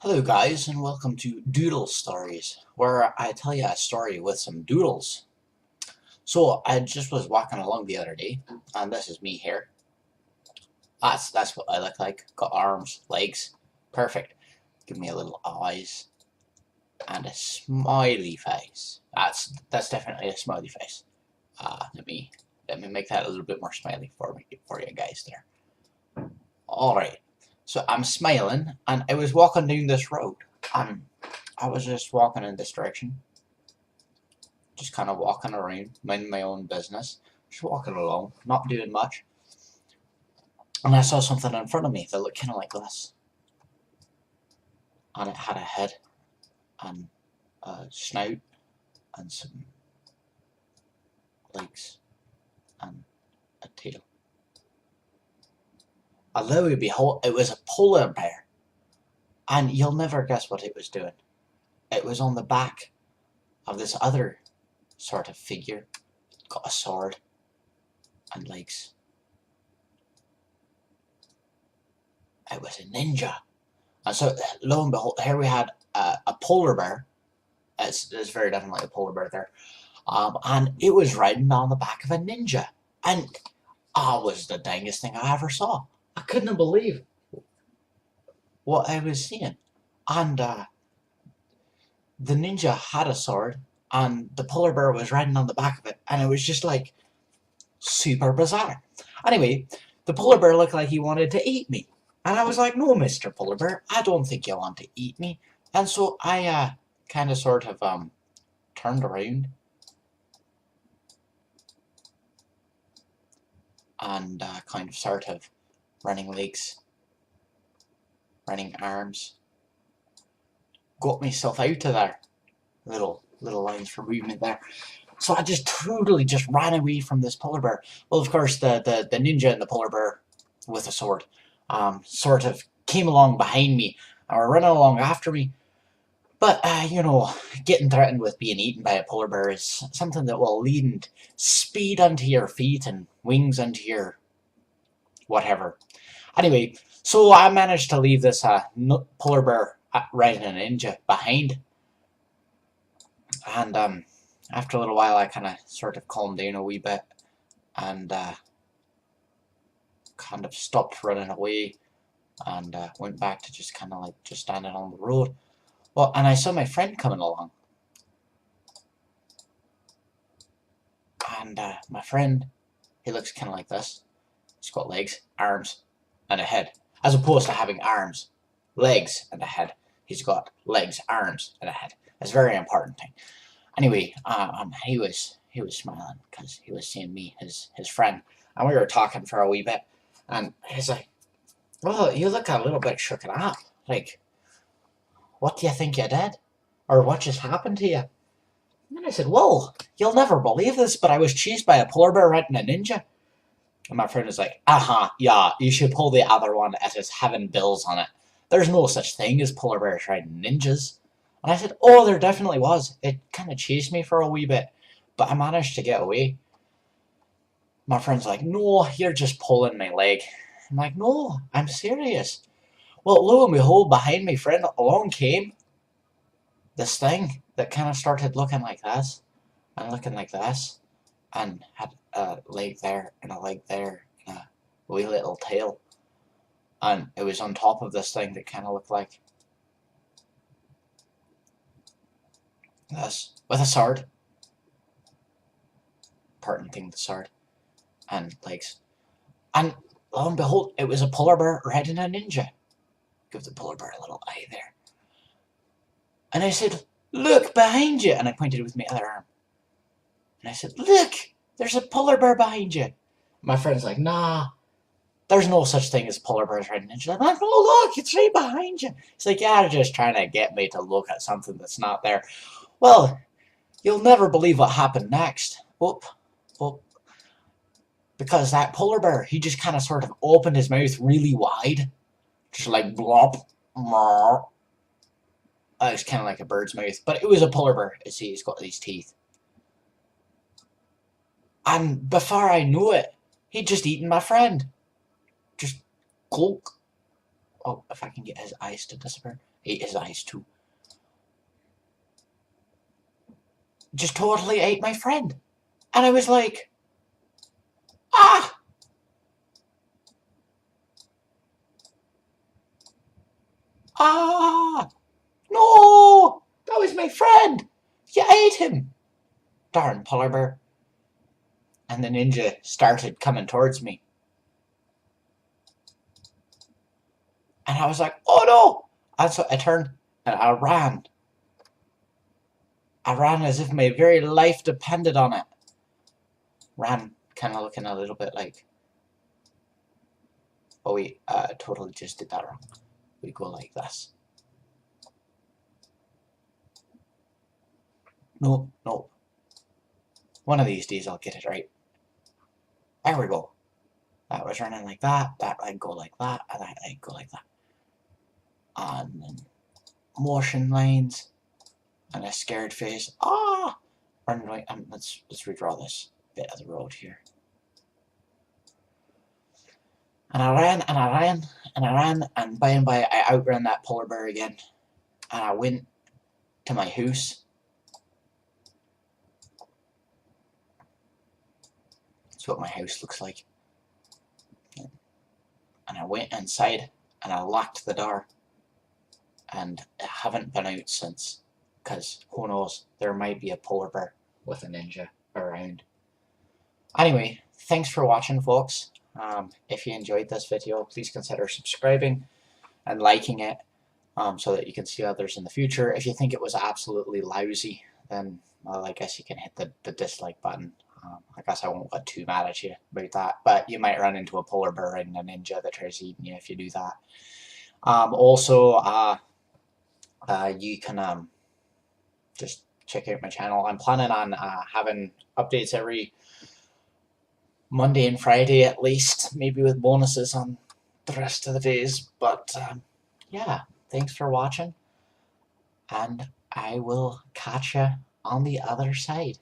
Hello guys, and welcome to Doodle Stories, where I tell you a story with some doodles. So I just was walking along the other day, and this is me here. That's what I look like. Got arms, legs, perfect. Give me a little eyes and a smiley face. That's definitely a smiley face. Let me make that a little bit more smiley for you guys there. All right. So I'm smiling, and I was walking down this road, and I was just walking in this direction, just kind of walking around, minding my own business, just walking along, not doing much. And I saw something in front of me that looked kind of like this. And it had a head and a snout and some legs and a tail. And lo and behold, it was a polar bear. And you'll never guess what it was doing. It was on the back of this other sort of figure, got a sword and legs. It was a ninja. And so, lo and behold, here we had a polar bear. It's very definitely a polar bear there. And it was riding on the back of a ninja. And it was the dangest thing I ever saw. I couldn't believe what I was seeing. And the ninja had a sword, and the polar bear was riding on the back of it. And it was just like super bizarre. Anyway, the polar bear looked like he wanted to eat me. And I was like, no, Mr. Polar Bear, I don't think you want to eat me. And so I kind of sort of turned around and kind of sort of running legs, running arms, got myself out of there. Little lines for movement there. So I just totally just ran away from this polar bear. Well, of course, the ninja and the polar bear with a sword sort of came along behind me and were running along after me. But, getting threatened with being eaten by a polar bear is something that will lead speed onto your feet and wings onto your whatever. Anyway, so I managed to leave this polar bear riding a ninja behind. And after a little while, I kind of sort of calmed down a wee bit and kind of stopped running away and went back to just kind of like just standing on the road. Well, and I saw my friend coming along. And my friend, he looks kind of like this. He's got legs, arms, and a head. As opposed to having arms, legs, and a head. He's got legs, arms, and a head. That's a very important thing. Anyway, he was smiling because he was seeing me, his friend, and we were talking for a wee bit. And he's like, "Well, you look a little bit shooken up. Like, what do you think you did, or what just happened to you?" And then I said, "Well, you'll never believe this, but I was chased by a polar bear riding a ninja." And my friend was like, yeah, you should pull the other one. It is having bills on it. There's no such thing as polar bears riding ninjas. And I said, oh, there definitely was. It kind of chased me for a wee bit, but I managed to get away. My friend's like, no, you're just pulling my leg. I'm like, no, I'm serious. Well, lo and behold, behind my friend along came this thing that kind of started looking like this and looking like this and had a leg there and a leg there and a wee little tail. And it was on top of this thing that kind of looked like this, with a sword. Important thing, the sword. And legs. And lo and behold, it was a polar bear riding a ninja. Give the polar bear a little eye there. And I said, look, behind you. And I pointed with my other arm. And I said, look, there's a polar bear behind you. My friend's like, nah, there's no such thing as polar bears riding ninja. I'm like, oh, look, it's right behind you. It's like, yeah, they're just trying to get me to look at something that's not there. Well, you'll never believe what happened next. Whoop, whoop. Because that polar bear, he just kind of sort of opened his mouth really wide. Just like, blop. It's kind of like a bird's mouth. But it was a polar bear. You see, he's got these teeth. And before I knew it, he'd just eaten my friend. Just cloak. Oh, if I can get his eyes to disappear. Ate his eyes too. Just totally ate my friend. And I was like, ah! Ah! No! That was my friend! You ate him! Darn polar bear. And the ninja started coming towards me. And I was like, oh no! And so I turned and I ran. I ran as if my very life depended on it. Ran kind of looking a little bit like... Oh wait, I totally just did that wrong. We go like this. No, no. One of these days I'll get it right. There we go. That was running like that. That leg go like that. And that leg go like that. And then motion lines. And a scared face. Ah! Running right. Let's redraw this bit of the road here. And I ran and I ran and I ran, and by I outran that polar bear again. And I went to my house. That's what my house looks like. And I went inside and I locked the door. And I haven't been out since. Because who knows, there might be a polar bear with a ninja around. Anyway, thanks for watching, folks. If you enjoyed this video, please consider subscribing and liking it so that you can see others in the future. If you think it was absolutely lousy, then, well, I guess you can hit the dislike button. I guess I won't get too mad at you about that, but you might run into a polar bear and a ninja that tries eating you if you do that. Also, you can just check out my channel. I'm planning on having updates every Monday and Friday at least, maybe with bonuses on the rest of the days. But yeah, thanks for watching, and I will catch you on the other side.